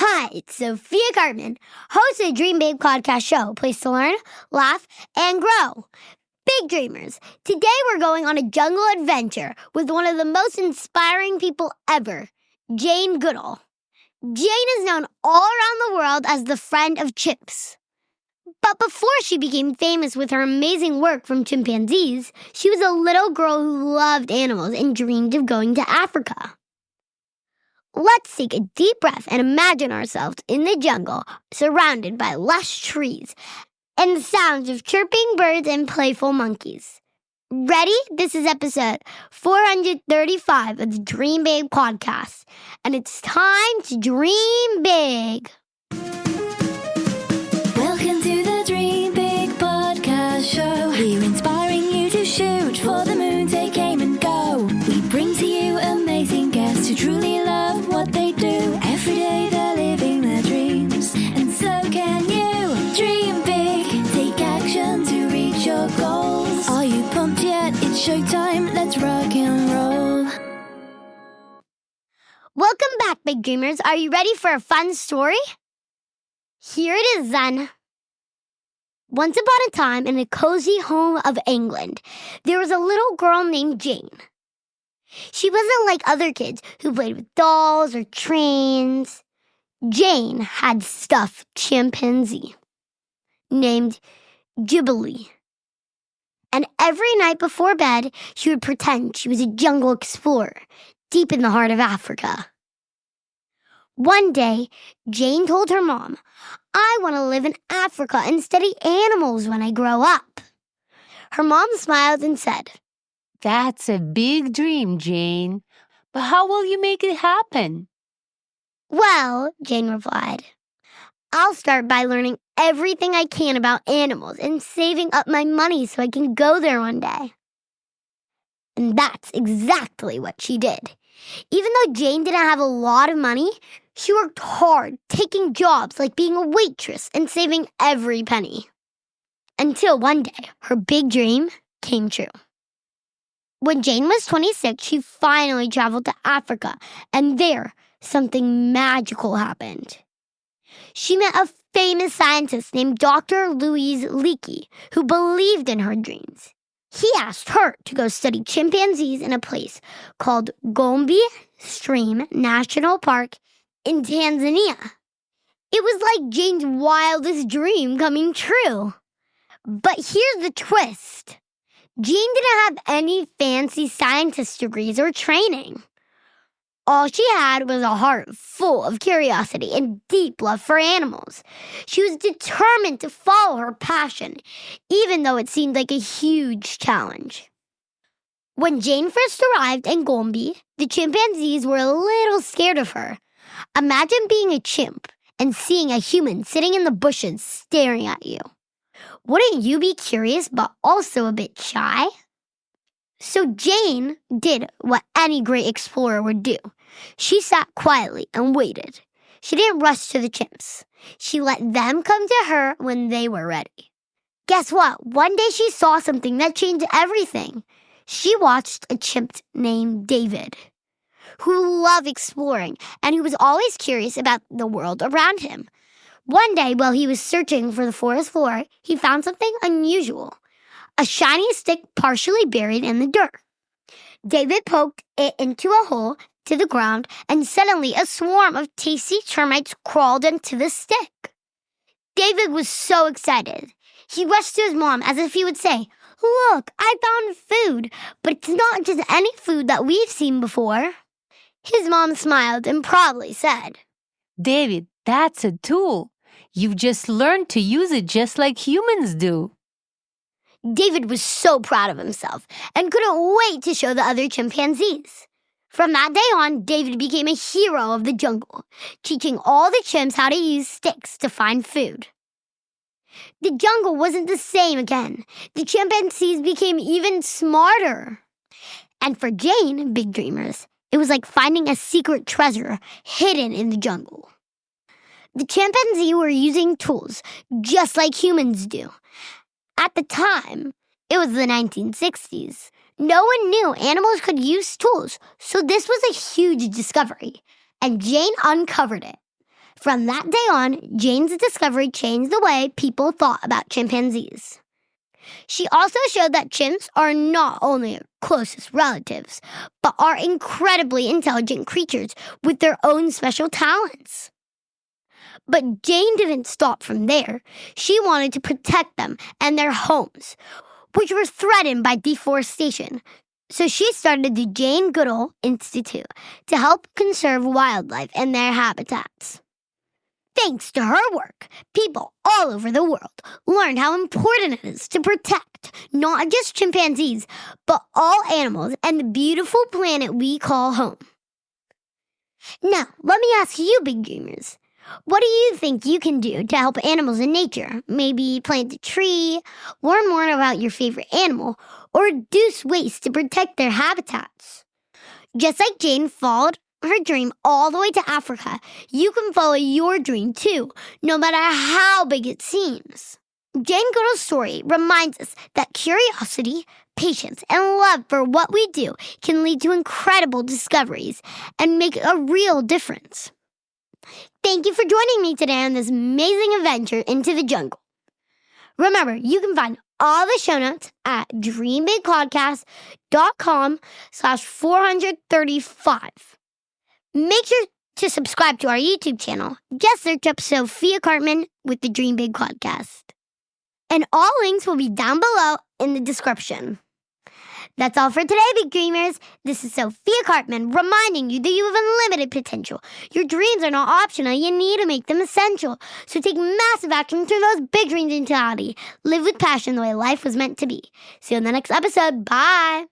Hi, it's Sophiakarpman, host of the Dream Big podcast show, place to learn, laugh, and grow. Big dreamers, today we're going on a jungle adventure with one of the most inspiring people ever, Jane Goodall. Jane is known all around the world as the friend of chimps. But before she became famous with her amazing work from chimpanzees, she was a little girl who loved animals and dreamed of going to Africa. Let's take a deep breath and imagine ourselves in the jungle, surrounded by lush trees and the sounds of chirping birds and playful monkeys. Ready? This is episode 435 of the Dream Big podcast, and it's time to dream big. Welcome to the Dream Big podcast show. We're inspiring you to shoot for the moon, take aim and go. We bring to you amazing guests who truly love what they do. Every day they're living their dreams, and so can you. Dream big, take action to reach your goals. Are you pumped yet? It's showtime, let's rock and roll. Welcome back, big dreamers. Are you ready for a fun story? Here it is then. Once upon a time, in a cozy home of England, there was a little girl named Jane. She wasn't like other kids who played with dolls or trains. Jane had stuffed chimpanzee named Jubilee. And every night before bed, she would pretend she was a jungle explorer deep in the heart of Africa. One day, Jane told her mom, "I want to live in Africa and study animals when I grow up." Her mom smiled and said, "That's a big dream, Jane. But how will you make it happen?" "Well," Jane replied, "I'll start by learning everything I can about animals and saving up my money so I can go there one day." And that's exactly what she did. Even though Jane didn't have a lot of money, she worked hard, taking jobs like being a waitress and saving every penny. Until one day, her big dream came true. When Jane was 26, she finally traveled to Africa, and there, something magical happened. She met a famous scientist named Dr. Louise Leakey, who believed in her dreams. He asked her to go study chimpanzees in a place called Gombe Stream National Park in Tanzania. It was like Jane's wildest dream coming true. But here's the twist. Jane didn't have any fancy scientist degrees or training. All she had was a heart full of curiosity and deep love for animals. She was determined to follow her passion, even though it seemed like a huge challenge. When Jane first arrived in Gombe, the chimpanzees were a little scared of her. Imagine being a chimp and seeing a human sitting in the bushes staring at you. Wouldn't you be curious but also a bit shy? So Jane did what any great explorer would do. She sat quietly and waited. She didn't rush to the chimps. She let them come to her when they were ready. Guess what? One day she saw something that changed everything. She watched a chimp named David, who loved exploring and who was always curious about the world around him. One day, while he was searching for the forest floor, he found something unusual. A shiny stick partially buried in the dirt. David poked it into a hole to the ground, and suddenly a swarm of tasty termites crawled into the stick. David was so excited. He rushed to his mom as if he would say, "Look, I found food, but it's not just any food that we've seen before." His mom smiled and proudly said, "David, that's a tool. You've just learned to use it just like humans do." David was so proud of himself and couldn't wait to show the other chimpanzees. From that day on, David became a hero of the jungle, teaching all the chimps how to use sticks to find food. The jungle wasn't the same again. The chimpanzees became even smarter. And for Jane, big dreamers, it was like finding a secret treasure hidden in the jungle. The chimpanzees were using tools just like humans do. At the time, it was the 1960s. No one knew animals could use tools, so this was a huge discovery, and Jane uncovered it. From that day on, Jane's discovery changed the way people thought about chimpanzees. She also showed that chimps are not only our closest relatives, but are incredibly intelligent creatures with their own special talents. But Jane didn't stop from there. She wanted to protect them and their homes, which were threatened by deforestation. So she started the Jane Goodall Institute to help conserve wildlife and their habitats. Thanks to her work, people all over the world learned how important it is to protect not just chimpanzees, but all animals and the beautiful planet we call home. Now, let me ask you, big dreamers, what do you think you can do to help animals in nature? Maybe plant a tree, learn more about your favorite animal, or reduce waste to protect their habitats. Just like Jane followed her dream all the way to Africa, you can follow your dream too, no matter how big it seems. Jane Goodall's story reminds us that curiosity, patience, and love for what we do can lead to incredible discoveries and make a real difference. Thank you for joining me today on this amazing adventure into the jungle. Remember, you can find all the show notes at dreambigpodcast.com/435. Make sure to subscribe to our YouTube channel. Just search up Sophiakarpman with the Dream Big Podcast. And all links will be down below in the description. That's all for today, big dreamers. This is Sophiakarpman reminding you that you have unlimited potential. Your dreams are not optional. You need to make them essential. So take massive action to turn those big dreams into reality. Live with passion the way life was meant to be. See you in the next episode. Bye.